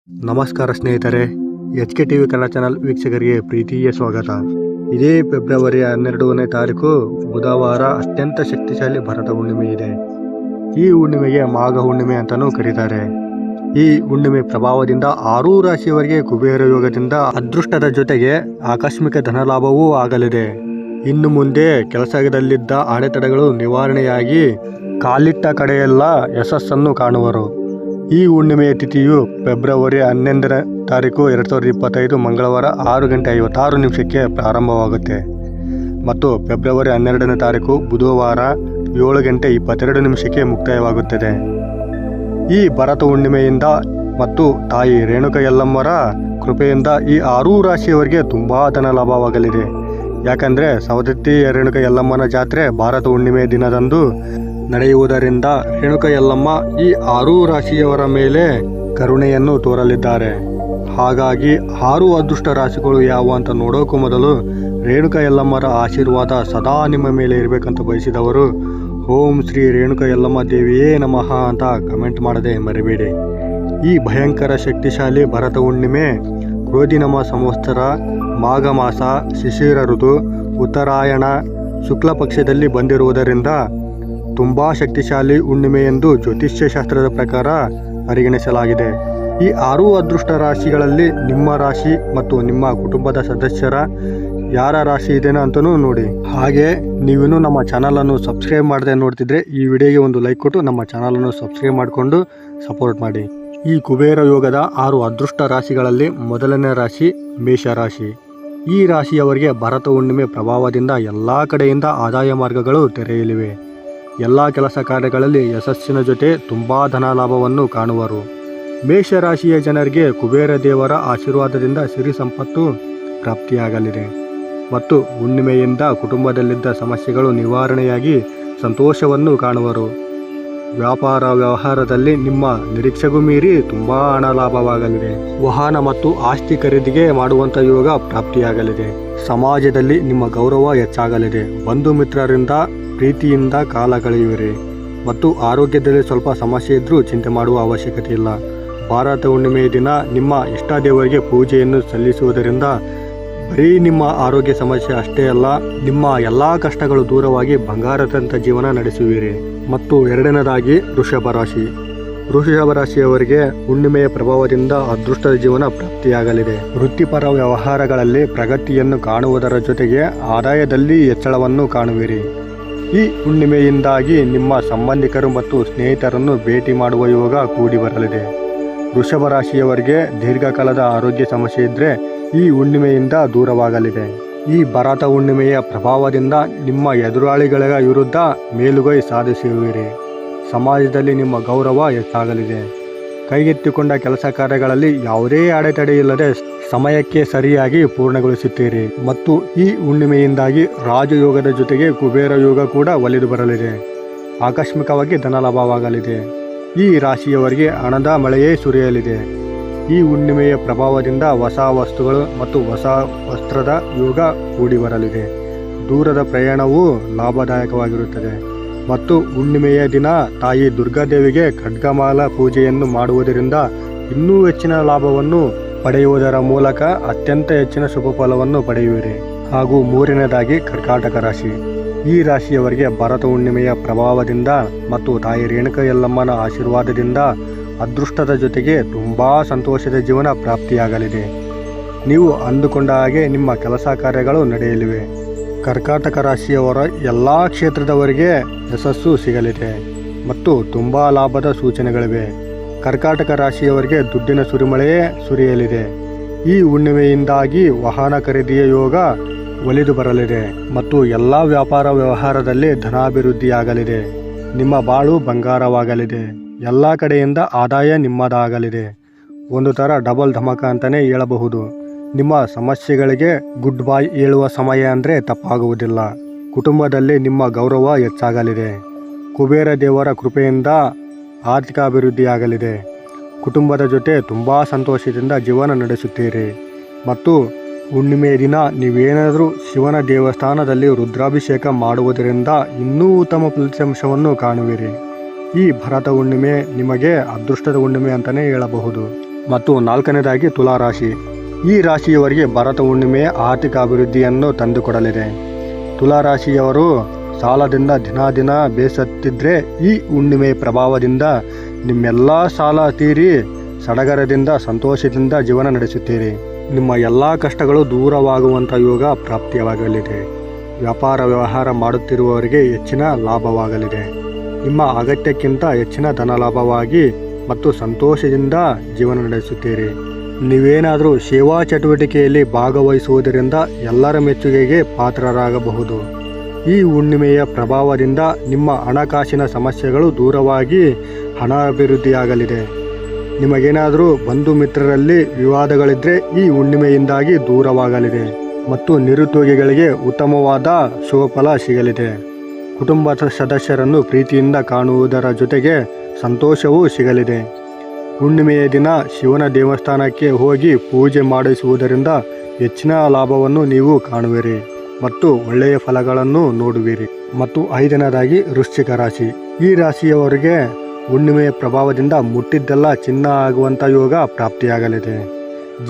ನಮಸ್ಕಾರ ಸ್ನೇಹಿತರೆ, HK TV Kannada channel ವೀಕ್ಷಕರಿಗೆ ಪ್ರೀತಿಯ ಸ್ವಾಗತ. ಇದೇ ಫೆಬ್ರವರಿ 12ನೇ ತಾರೀಕು ಬುಧವಾರ ಅತ್ಯಂತ ಶಕ್ತಿಶಾಲಿ ಭರತ ಹುಣ್ಣಿಮೆ ಇದೆ. ಈ ಹುಣ್ಣಿಮೆಗೆ ಮಾಘ ಹುಣ್ಣಿಮೆ ಅಂತಲೂ ಕರೀತಾರೆ. ಈ ಹುಣ್ಣಿಮೆ ಪ್ರಭಾವದಿಂದ 6 ರಾಶಿಯವರಿಗೆ ಕುಬೇರ ಯೋಗದಿಂದ ಅದೃಷ್ಟದ ಜೊತೆಗೆ ಆಕಸ್ಮಿಕ ಧನಲಾಭವೂ ಆಗಲಿದೆ. ಇನ್ನು ಮುಂದೆ ಕೆಲಸದಲ್ಲಿದ್ದ ಅಡೆತಡೆಗಳು ನಿವಾರಣೆಯಾಗಿ ಕಾಲಿಟ್ಟ ಕಡೆಯೆಲ್ಲ ಯಶಸ್ಸನ್ನು ಕಾಣುವರು. ಈ ಹುಣ್ಣಿಮೆಯ ತಿಥಿಯು ಫೆಬ್ರವರಿ 11ನೇ ತಾರೀಕು 2025 ಮಂಗಳವಾರ 6:56 ಪ್ರಾರಂಭವಾಗುತ್ತೆ ಮತ್ತು ಫೆಬ್ರವರಿ 12ನೇ ತಾರೀಕು ಬುಧವಾರ 7:22 ಮುಕ್ತಾಯವಾಗುತ್ತದೆ. ಈ ಭರತ ಹುಣ್ಣಿಮೆಯಿಂದ ಮತ್ತು ತಾಯಿ ರೇಣುಕ ಯಲ್ಲಮ್ಮರ ಕೃಪೆಯಿಂದ ಈ 6 ರಾಶಿಯವರಿಗೆ ತುಂಬ ಧನ ಲಾಭವಾಗಲಿದೆ. ಯಾಕಂದರೆ ಸವದತ್ತಿ ರೇಣುಕ ಯಲ್ಲಮ್ಮನ ಜಾತ್ರೆ ಭರತ ಹುಣ್ಣಿಮೆ ದಿನದಂದು ನಡೆಯುವುದರಿಂದ ರೇಣುಕ ಯಲ್ಲಮ್ಮ ಈ 6 ರಾಶಿಯವರ ಮೇಲೆ ಕರುಣೆಯನ್ನು ತೋರಲಿದ್ದಾರೆ. ಹಾಗಾಗಿ 6 ಅದೃಷ್ಟ ರಾಶಿಗಳು ಯಾವ ಅಂತ ನೋಡೋಕ್ಕೂ ಮೊದಲು ರೇಣುಕ ಯಲ್ಲಮ್ಮರ ಆಶೀರ್ವಾದ ಸದಾ ನಿಮ್ಮ ಮೇಲೆ ಇರಬೇಕಂತ ಬಯಸಿದವರು ಓಂ ಶ್ರೀ ರೇಣುಕ ಯಲ್ಲಮ್ಮ ದೇವಿಯೇ ನಮಃ ಅಂತ ಕಮೆಂಟ್ ಮಾಡದೆ ಮರಿಬೇಡಿ. ಈ ಭಯಂಕರ ಶಕ್ತಿಶಾಲಿ ಭರತ ಹುಣ್ಣಿಮೆ ಕ್ರೋಧಿನಾಮ ಸಂವತ್ಸರ ಮಾಘ ಮಾಸ ಶಿಶಿರ ಋತು ಉತ್ತರಾಯಣ ಶುಕ್ಲ ಪಕ್ಷದಲ್ಲಿ ಬಂದಿರುವುದರಿಂದ ತುಂಬ ಶಕ್ತಿಶಾಲಿ ಹುಣ್ಣಿಮೆ ಎಂದು ಜ್ಯೋತಿಷ್ಯ ಶಾಸ್ತ್ರದ ಪ್ರಕಾರ ಪರಿಗಣಿಸಲಾಗಿದೆ. ಈ 6 ಅದೃಷ್ಟ ರಾಶಿಗಳಲ್ಲಿ ನಿಮ್ಮ ರಾಶಿ ಮತ್ತು ನಿಮ್ಮ ಕುಟುಂಬದ ಸದಸ್ಯರ ಯಾರ ರಾಶಿ ಇದೆನೋ ಅಂತಲೂ ನೋಡಿ. ಹಾಗೆ ನೀವಿನ್ನೂ ನಮ್ಮ ಚಾನಲನ್ನು ಸಬ್ಸ್ಕ್ರೈಬ್ ಮಾಡದೆ ನೋಡ್ತಿದ್ರೆ ಈ ವಿಡಿಯೋಗೆ ಒಂದು ಲೈಕ್ ಕೊಟ್ಟು ನಮ್ಮ ಚಾನಲನ್ನು ಸಬ್ಸ್ಕ್ರೈಬ್ ಮಾಡಿಕೊಂಡು ಸಪೋರ್ಟ್ ಮಾಡಿ. ಈ ಕುಬೇರ ಯೋಗದ 6 ಅದೃಷ್ಟ ರಾಶಿಗಳಲ್ಲಿ ಮೊದಲನೇ ರಾಶಿ ಮೇಷರಾಶಿ. ಈ ರಾಶಿಯವರಿಗೆ ಭರತ ಹುಣ್ಣಿಮೆ ಪ್ರಭಾವದಿಂದ ಎಲ್ಲ ಕಡೆಯಿಂದ ಆದಾಯ ಮಾರ್ಗಗಳು ತೆರೆಯಲಿವೆ. ಎಲ್ಲ ಕೆಲಸ ಕಾರ್ಯಗಳಲ್ಲಿ ಯಶಸ್ಸಿನ ಜೊತೆ ತುಂಬ ಧನ ಲಾಭವನ್ನು ಕಾಣುವರು. ಮೇಷರಾಶಿಯ ಜನರಿಗೆ ಕುಬೇರ ದೇವರ ಆಶೀರ್ವಾದದಿಂದ ಸಿರಿ ಸಂಪತ್ತು ಪ್ರಾಪ್ತಿಯಾಗಲಿದೆ ಮತ್ತು ಹುಣ್ಣಿಮೆಯಿಂದ ಕುಟುಂಬದಲ್ಲಿದ್ದ ಸಮಸ್ಯೆಗಳು ನಿವಾರಣೆಯಾಗಿ ಸಂತೋಷವನ್ನು ಕಾಣುವರು. ವ್ಯಾಪಾರ ವ್ಯವಹಾರದಲ್ಲಿ ನಿಮ್ಮ ನಿರೀಕ್ಷೆಗೂ ಮೀರಿ ತುಂಬ ಹಣ ಲಾಭವಾಗಲಿದೆ. ವಾಹನ ಮತ್ತು ಆಸ್ತಿ ಖರೀದಿಗೆ ಮಾಡುವಂಥ ಯೋಗ ಪ್ರಾಪ್ತಿಯಾಗಲಿದೆ. ಸಮಾಜದಲ್ಲಿ ನಿಮ್ಮ ಗೌರವ ಹೆಚ್ಚಾಗಲಿದೆ. ಬಂಧು ಮಿತ್ರರಿಂದ ಪ್ರೀತಿಯಿಂದ ಕಾಲ ಕಳೆಯುವಿರಿ ಮತ್ತು ಆರೋಗ್ಯದಲ್ಲಿ ಸ್ವಲ್ಪ ಸಮಸ್ಯೆ ಇದ್ದರೂ ಚಿಂತೆ ಮಾಡುವ ಅವಶ್ಯಕತೆ ಇಲ್ಲ. ಭರತ ಹುಣ್ಣಿಮೆಯ ದಿನ ನಿಮ್ಮ ಇಷ್ಟ ದೇವರಿಗೆ ಪೂಜೆಯನ್ನು ಸಲ್ಲಿಸುವುದರಿಂದ ಬರೀ ನಿಮ್ಮ ಆರೋಗ್ಯ ಸಮಸ್ಯೆ ಅಷ್ಟೇ ಅಲ್ಲ, ನಿಮ್ಮ ಎಲ್ಲ ಕಷ್ಟಗಳು ದೂರವಾಗಿ ಬಂಗಾರದಂಥ ಜೀವನ ನಡೆಸುವಿರಿ. ಮತ್ತು ಎರಡನೇದಾಗಿ ವೃಷಭ ರಾಶಿ. ವೃಷಭ ರಾಶಿಯವರಿಗೆ ಹುಣ್ಣಿಮೆಯ ಪ್ರಭಾವದಿಂದ ಅದೃಷ್ಟದ ಜೀವನ ಪ್ರಾಪ್ತಿಯಾಗಲಿದೆ. ವೃತ್ತಿಪರ ವ್ಯವಹಾರಗಳಲ್ಲಿ ಪ್ರಗತಿಯನ್ನು ಕಾಣುವುದರ ಜೊತೆಗೆ ಆದಾಯದಲ್ಲಿ ಹೆಚ್ಚಳವನ್ನು ಕಾಣುವಿರಿ. ಈ ಹುಣ್ಣಿಮೆಯಿಂದಾಗಿ ನಿಮ್ಮ ಸಂಬಂಧಿಕರು ಮತ್ತು ಸ್ನೇಹಿತರನ್ನು ಭೇಟಿ ಮಾಡುವ ಯೋಗ ಕೂಡಿ ಬರಲಿದೆ. ವೃಷಭ ರಾಶಿಯವರಿಗೆ ದೀರ್ಘಕಾಲದ ಆರೋಗ್ಯ ಸಮಸ್ಯೆ ಇದ್ದರೆ ಈ ಹುಣ್ಣಿಮೆಯಿಂದ ದೂರವಾಗಲಿದೆ. ಈ ಭರತ ಹುಣ್ಣಿಮೆಯ ಪ್ರಭಾವದಿಂದ ನಿಮ್ಮ ಎದುರಾಳಿಗಳ ವಿರುದ್ಧ ಮೇಲುಗೈ ಸಾಧಿಸುವಿರಿ. ಸಮಾಜದಲ್ಲಿ ನಿಮ್ಮ ಗೌರವ ಹೆಚ್ಚಾಗಲಿದೆ. ಕೈಗೆತ್ತಿಕೊಂಡ ಕೆಲಸ ಕಾರ್ಯಗಳಲ್ಲಿ ಯಾವುದೇ ಅಡೆತಡೆ ಇಲ್ಲದೆ ಸಮಯಕ್ಕೆ ಸರಿಯಾಗಿ ಪೂರ್ಣಗೊಳಿಸುತ್ತೀರಿ. ಮತ್ತು ಈ ಹುಣ್ಣಿಮೆಯಿಂದಾಗಿ ರಾಜಯೋಗದ ಜೊತೆಗೆ ಕುಬೇರ ಯೋಗ ಕೂಡ ಒಲಿದು ಬರಲಿದೆ. ಆಕಸ್ಮಿಕವಾಗಿ ಧನಲಾಭವಾಗಲಿದೆ. ಈ ರಾಶಿಯವರಿಗೆ ಹಣದ ಮಳೆಯೇ ಸುರಿಯಲಿದೆ. ಈ ಹುಣ್ಣಿಮೆಯ ಪ್ರಭಾವದಿಂದ ಹೊಸ ವಸ್ತುಗಳು ಮತ್ತು ಹೊಸ ವಸ್ತ್ರದ ಯೋಗ ಕೂಡಿ ಬರಲಿದೆ. ದೂರದ ಪ್ರಯಾಣವೂ ಲಾಭದಾಯಕವಾಗಿರುತ್ತದೆ. ಮತ್ತು ಹುಣ್ಣಿಮೆಯ ದಿನ ತಾಯಿ ದುರ್ಗಾದೇವಿಗೆ ಖಡ್ಗಮಾಲ ಪೂಜೆಯನ್ನು ಮಾಡುವುದರಿಂದ ಇನ್ನೂ ಹೆಚ್ಚಿನ ಲಾಭವನ್ನು ಪಡೆಯುವುದರ ಮೂಲಕ ಅತ್ಯಂತ ಹೆಚ್ಚಿನ ಶುಭ ಫಲವನ್ನು ಪಡೆಯುವಿರಿ. ಹಾಗೂ ಮೂರನೇದಾಗಿ ಕರ್ಕಾಟಕ ರಾಶಿ. ಈ ರಾಶಿಯವರಿಗೆ ಭರತ ಹುಣ್ಣಿಮೆಯ ಪ್ರಭಾವದಿಂದ ಮತ್ತು ತಾಯಿ ರೇಣುಕ ಯಲ್ಲಮ್ಮನ ಆಶೀರ್ವಾದದಿಂದ ಅದೃಷ್ಟದ ಜೊತೆಗೆ ತುಂಬ ಸಂತೋಷದ ಜೀವನ ಪ್ರಾಪ್ತಿಯಾಗಲಿದೆ. ನೀವು ಅಂದುಕೊಂಡ ಹಾಗೆ ನಿಮ್ಮ ಕೆಲಸ ಕಾರ್ಯಗಳು ನಡೆಯಲಿವೆ. ಕರ್ಕಾಟಕ ರಾಶಿಯವರ ಎಲ್ಲ ಕ್ಷೇತ್ರದವರಿಗೆ ಯಶಸ್ಸು ಸಿಗಲಿದೆ ಮತ್ತು ತುಂಬ ಲಾಭದ ಸೂಚನೆಗಳಿವೆ. ಕರ್ಕಾಟಕ ರಾಶಿಯವರಿಗೆ ದುಡ್ಡಿನ ಸುರಿಮಳೆಯೇ ಸುರಿಯಲಿದೆ. ಈ ಹುಣ್ಣಿಮೆಯಿಂದಾಗಿ ವಾಹನ ಖರೀದಿಯ ಯೋಗ ಒಲಿದು ಬರಲಿದೆ ಮತ್ತು ಎಲ್ಲ ವ್ಯಾಪಾರ ವ್ಯವಹಾರದಲ್ಲಿ ಧನಾಭಿವೃದ್ಧಿಯಾಗಲಿದೆ. ನಿಮ್ಮ ಬಾಳು ಬಂಗಾರವಾಗಲಿದೆ. ಎಲ್ಲ ಕಡೆಯಿಂದ ಆದಾಯ ನಿಮ್ಮದಾಗಲಿದೆ. ಒಂದು ಥರ ಡಬಲ್ ಧಮಕ ಅಂತಲೇ ಹೇಳಬಹುದು. ನಿಮ್ಮ ಸಮಸ್ಯೆಗಳಿಗೆ ಗುಡ್ ಬೈ ಹೇಳುವ ಸಮಯ ಅಂದರೆ ತಪ್ಪಾಗುವುದಿಲ್ಲ. ಕುಟುಂಬದಲ್ಲಿ ನಿಮ್ಮ ಗೌರವ ಹೆಚ್ಚಾಗಲಿದೆ. ಕುಬೇರ ದೇವರ ಕೃಪೆಯಿಂದ ಆರ್ಥಿಕ ಅಭಿವೃದ್ಧಿಯಾಗಲಿದೆ. ಕುಟುಂಬದ ಜೊತೆ ತುಂಬ ಸಂತೋಷದಿಂದ ಜೀವನ ನಡೆಸುತ್ತೀರಿ. ಮತ್ತು ಹುಣ್ಣಿಮೆಯ ದಿನ ನೀವೇನಾದರೂ ಶಿವನ ದೇವಸ್ಥಾನದಲ್ಲಿ ರುದ್ರಾಭಿಷೇಕ ಮಾಡುವುದರಿಂದ ಇನ್ನೂ ಉತ್ತಮ ಫಲಿತಾಂಶವನ್ನು ಕಾಣುವಿರಿ. ಈ ಭರತ ಹುಣ್ಣಿಮೆ ನಿಮಗೆ ಅದೃಷ್ಟದ ಹುಣ್ಣಿಮೆ ಅಂತಲೇ ಹೇಳಬಹುದು. ಮತ್ತು 4ನೇದಾಗಿ ತುಲಾ ರಾಶಿ. ಈ ರಾಶಿಯವರಿಗೆ ಭರತ ಹುಣ್ಣಿಮೆ ಆರ್ಥಿಕ ಅಭಿವೃದ್ಧಿಯನ್ನು ತಂದುಕೊಡಲಿದೆ. ತುಲಾ ರಾಶಿಯವರು ಸಾಲದಿಂದ ದಿನ ಬೇಸತ್ತಿದ್ರೆ ಈ ಹುಣ್ಣಿಮೆ ಪ್ರಭಾವದಿಂದ ನಿಮ್ಮೆಲ್ಲ ಸಾಲ ತೀರಿ ಸಡಗರದಿಂದ ಸಂತೋಷದಿಂದ ಜೀವನ ನಡೆಸುತ್ತೀರಿ. ನಿಮ್ಮ ಎಲ್ಲ ಕಷ್ಟಗಳು ದೂರವಾಗುವಂಥ ಯೋಗ ಪ್ರಾಪ್ತಿಯಾಗಲಿದೆ. ವ್ಯಾಪಾರ ವ್ಯವಹಾರ ಮಾಡುತ್ತಿರುವವರಿಗೆ ಹೆಚ್ಚಿನ ಲಾಭವಾಗಲಿದೆ. ನಿಮ್ಮ ಅಗತ್ಯಕ್ಕಿಂತ ಹೆಚ್ಚಿನ ಧನ ಲಾಭವಾಗಿ ಮತ್ತು ಸಂತೋಷದಿಂದ ಜೀವನ ನಡೆಸುತ್ತೀರಿ. ನೀವೇನಾದರೂ ಸೇವಾ ಚಟುವಟಿಕೆಯಲ್ಲಿ ಭಾಗವಹಿಸುವುದರಿಂದ ಎಲ್ಲರ ಮೆಚ್ಚುಗೆಗೆ ಪಾತ್ರರಾಗಬಹುದು. ಈ ಹುಣ್ಣಿಮೆಯ ಪ್ರಭಾವದಿಂದ ನಿಮ್ಮ ಹಣಕಾಸಿನ ಸಮಸ್ಯೆಗಳು ದೂರವಾಗಿ ಹಣ ಅಭಿವೃದ್ಧಿಯಾಗಲಿದೆ. ನಿಮಗೇನಾದರೂ ಬಂಧು ಮಿತ್ರರಲ್ಲಿ ವಿವಾದಗಳಿದ್ದರೆ ಈ ಹುಣ್ಣಿಮೆಯಿಂದಾಗಿ ದೂರವಾಗಲಿದೆ ಮತ್ತು ನಿರುದ್ಯೋಗಿಗಳಿಗೆ ಉತ್ತಮವಾದ ಶುಭಫಲ ಸಿಗಲಿದೆ. ಕುಟುಂಬದ ಸದಸ್ಯರನ್ನು ಪ್ರೀತಿಯಿಂದ ಕಾಣುವುದರ ಜೊತೆಗೆ ಸಂತೋಷವೂ ಸಿಗಲಿದೆ. ಹುಣ್ಣಿಮೆಯ ದಿನ ಶಿವನ ದೇವಸ್ಥಾನಕ್ಕೆ ಹೋಗಿ ಪೂಜೆ ಮಾಡಿಸುವುದರಿಂದ ಹೆಚ್ಚಿನ ಲಾಭವನ್ನು ನೀವು ಕಾಣುವಿರಿ ಮತ್ತು ಒಳ್ಳೆಯ ಫಲಗಳನ್ನು ನೋಡುವಿರಿ. ಮತ್ತು 5ನೇದಾಗಿ ವೃಶ್ಚಿಕ ರಾಶಿ. ಈ ರಾಶಿಯವರಿಗೆ ಹುಣ್ಣಿಮೆಯ ಪ್ರಭಾವದಿಂದ ಮುಟ್ಟಿದ್ದೆಲ್ಲ ಚಿನ್ನ ಆಗುವಂಥ ಯೋಗ ಪ್ರಾಪ್ತಿಯಾಗಲಿದೆ.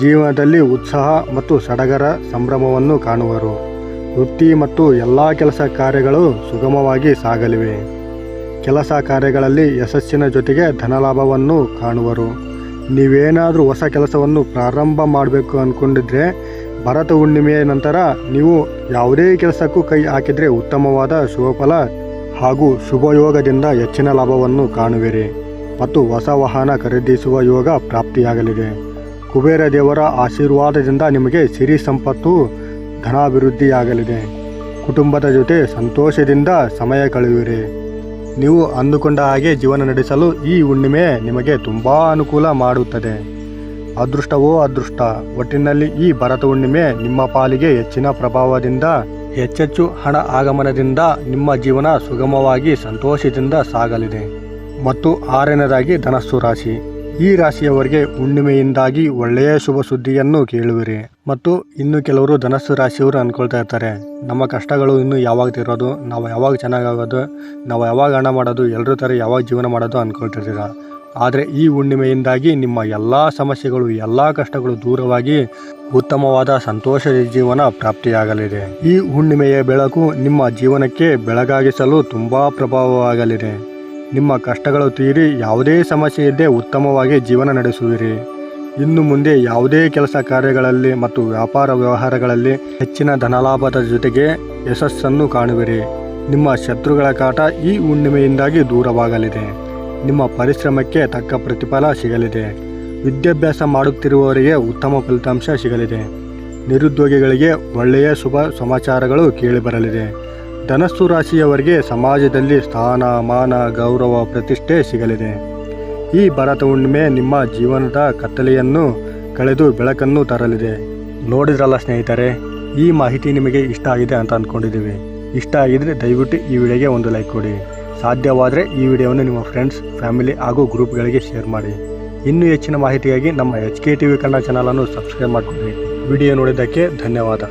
ಜೀವನದಲ್ಲಿ ಉತ್ಸಾಹ ಮತ್ತು ಸಡಗರ ಸಂಭ್ರಮವನ್ನು ಕಾಣುವರು. ವೃತ್ತಿ ಮತ್ತು ಎಲ್ಲ ಕೆಲಸ ಕಾರ್ಯಗಳು ಸುಗಮವಾಗಿ ಸಾಗಲಿವೆ. ಕೆಲಸ ಕಾರ್ಯಗಳಲ್ಲಿ ಯಶಸ್ಸಿನ ಜೊತೆಗೆ ಧನಲಾಭವನ್ನು ಕಾಣುವರು. ನೀವೇನಾದರೂ ಹೊಸ ಕೆಲಸವನ್ನು ಪ್ರಾರಂಭ ಮಾಡಬೇಕು ಅಂದ್ಕೊಂಡಿದ್ರೆ ಭರತ ಹುಣ್ಣಿಮೆಯ ನಂತರ ನೀವು ಯಾವುದೇ ಕೆಲಸಕ್ಕೂ ಕೈ ಹಾಕಿದರೆ ಉತ್ತಮವಾದ ಶುಭಫಲ ಹಾಗೂ ಶುಭಯೋಗದಿಂದ ಹೆಚ್ಚಿನ ಲಾಭವನ್ನು ಕಾಣುವಿರಿ ಮತ್ತು ಹೊಸ ವಾಹನ ಖರೀದಿಸುವ ಯೋಗ ಪ್ರಾಪ್ತಿಯಾಗಲಿದೆ. ಕುಬೇರ ದೇವರ ಆಶೀರ್ವಾದದಿಂದ ನಿಮಗೆ ಸಿರಿ ಸಂಪತ್ತು ಧನಾಭಿವೃದ್ಧಿಯಾಗಲಿದೆ. ಕುಟುಂಬದ ಜೊತೆ ಸಂತೋಷದಿಂದ ಸಮಯ ಕಳೆಯುವಿರಿ. ನೀವು ಅಂದುಕೊಂಡ ಹಾಗೆ ಜೀವನ ನಡೆಸಲು ಈ ಹುಣ್ಣಿಮೆ ನಿಮಗೆ ತುಂಬ ಅನುಕೂಲ ಮಾಡುತ್ತದೆ. ಅದೃಷ್ಟವೋ ಅದೃಷ್ಟ. ಒಟ್ಟಿನಲ್ಲಿ ಈ ಭರತ ಹುಣ್ಣಿಮೆ ನಿಮ್ಮ ಪಾಲಿಗೆ ಹೆಚ್ಚಿನ ಪ್ರಭಾವದಿಂದ ಹೆಚ್ಚೆಚ್ಚು ಹಣ ಆಗಮನದಿಂದ ನಿಮ್ಮ ಜೀವನ ಸುಗಮವಾಗಿ ಸಂತೋಷದಿಂದ ಸಾಗಲಿದೆ. ಮತ್ತು 6ನೇದಾಗಿ ಧನಸ್ಸು ರಾಶಿ. ಈ ರಾಶಿಯವರಿಗೆ ಹುಣ್ಣಿಮೆಯಿಂದಾಗಿ ಒಳ್ಳೆಯ ಶುಭ ಸುದ್ದಿಯನ್ನು ಕೇಳುವಿರಿ. ಮತ್ತು ಇನ್ನು ಕೆಲವರು ಧನಸ್ಸು ರಾಶಿಯವರು ಅಂದ್ಕೊಳ್ತಾ ಇರ್ತಾರೆ, ನಮ್ಮ ಕಷ್ಟಗಳು ಇನ್ನೂ ಯಾವಾಗ ತೀರೋದು, ನಾವು ಯಾವಾಗ ಚೆನ್ನಾಗಾಗೋದು, ನಾವು ಯಾವಾಗ ಹಣ ಮಾಡೋದು, ಎಲ್ಲರೂ ಥರ ಯಾವಾಗ ಜೀವನ ಮಾಡೋದು ಅಂದ್ಕೊಳ್ತಿರ್ತೀರ. ಆದರೆ ಈ ಹುಣ್ಣಿಮೆಯಿಂದಾಗಿ ನಿಮ್ಮ ಎಲ್ಲ ಸಮಸ್ಯೆಗಳು ಎಲ್ಲ ಕಷ್ಟಗಳು ದೂರವಾಗಿ ಉತ್ತಮವಾದ ಸಂತೋಷದ ಜೀವನ ಪ್ರಾಪ್ತಿಯಾಗಲಿದೆ. ಈ ಹುಣ್ಣಿಮೆಯ ಬೆಳಕು ನಿಮ್ಮ ಜೀವನಕ್ಕೆ ಬೆಳಗಾಗಿಸಲು ತುಂಬ ಪ್ರಭಾವವಾಗಲಿದೆ. ನಿಮ್ಮ ಕಷ್ಟಗಳು ತೀರಿ ಯಾವುದೇ ಸಮಸ್ಯೆ ಇಲ್ಲದೆ ಉತ್ತಮವಾಗಿ ಜೀವನ ನಡೆಸುವಿರಿ. ಇನ್ನು ಮುಂದೆ ಯಾವುದೇ ಕೆಲಸ ಕಾರ್ಯಗಳಲ್ಲಿ ಮತ್ತು ವ್ಯಾಪಾರ ವ್ಯವಹಾರಗಳಲ್ಲಿ ಹೆಚ್ಚಿನ ಧನಲಾಭದ ಜೊತೆಗೆ ಯಶಸ್ಸನ್ನು ಕಾಣುವಿರಿ. ನಿಮ್ಮ ಶತ್ರುಗಳ ಕಾಟ ಈ ಹುಣ್ಣಿಮೆಯಿಂದಾಗಿ ದೂರವಾಗಲಿದೆ. ನಿಮ್ಮ ಪರಿಶ್ರಮಕ್ಕೆ ತಕ್ಕ ಪ್ರತಿಫಲ ಸಿಗಲಿದೆ. ವಿದ್ಯಾಭ್ಯಾಸ ಮಾಡುತ್ತಿರುವವರಿಗೆ ಉತ್ತಮ ಫಲಿತಾಂಶ ಸಿಗಲಿದೆ. ನಿರುದ್ಯೋಗಿಗಳಿಗೆ ಒಳ್ಳೆಯ ಶುಭ ಸಮಾಚಾರಗಳು ಕೇಳಿಬರಲಿದೆ. ಧನಸ್ಸು ರಾಶಿಯವರಿಗೆ ಸಮಾಜದಲ್ಲಿ ಸ್ಥಾನ ಮಾನ ಗೌರವ ಪ್ರತಿಷ್ಠೆ ಸಿಗಲಿದೆ. ಈ ಭರತ ಹುಣ್ಣಿಮೆ ನಿಮ್ಮ ಜೀವನದ ಕತ್ತಲೆಯನ್ನು ಕಳೆದು ಬೆಳಕನ್ನು ತರಲಿದೆ. ನೋಡಿದ್ರಲ್ಲ ಸ್ನೇಹಿತರೆ, ಈ ಮಾಹಿತಿ ನಿಮಗೆ ಇಷ್ಟ ಆಗಿದೆ ಅಂತ ಅಂದ್ಕೊಂಡಿದ್ದೀವಿ. ಇಷ್ಟ ಆಗಿದ್ರೆ ದಯವಿಟ್ಟು ಈ ವಿಡಿಯೋಗೆ ಒಂದು ಲೈಕ್ ಕೊಡಿ. ಸಾಧ್ಯವಾದರೆ ಈ ವಿಡಿಯೋವನ್ನು ನಿಮ್ಮ ಫ್ರೆಂಡ್ಸ್, ಫ್ಯಾಮಿಲಿ ಹಾಗೂ ಗ್ರೂಪ್ಗಳಿಗೆ ಶೇರ್ ಮಾಡಿ. ಇನ್ನೂ ಹೆಚ್ಚಿನ ಮಾಹಿತಿಗಾಗಿ ನಮ್ಮ HK TV ಕನ್ನಡ ಚಾನಲನ್ನು ಸಬ್ಸ್ಕ್ರೈಬ್ ಮಾಡಿಕೊಳ್ಳಿ. ವಿಡಿಯೋ ನೋಡಿದ್ದಕ್ಕೆ ಧನ್ಯವಾದ.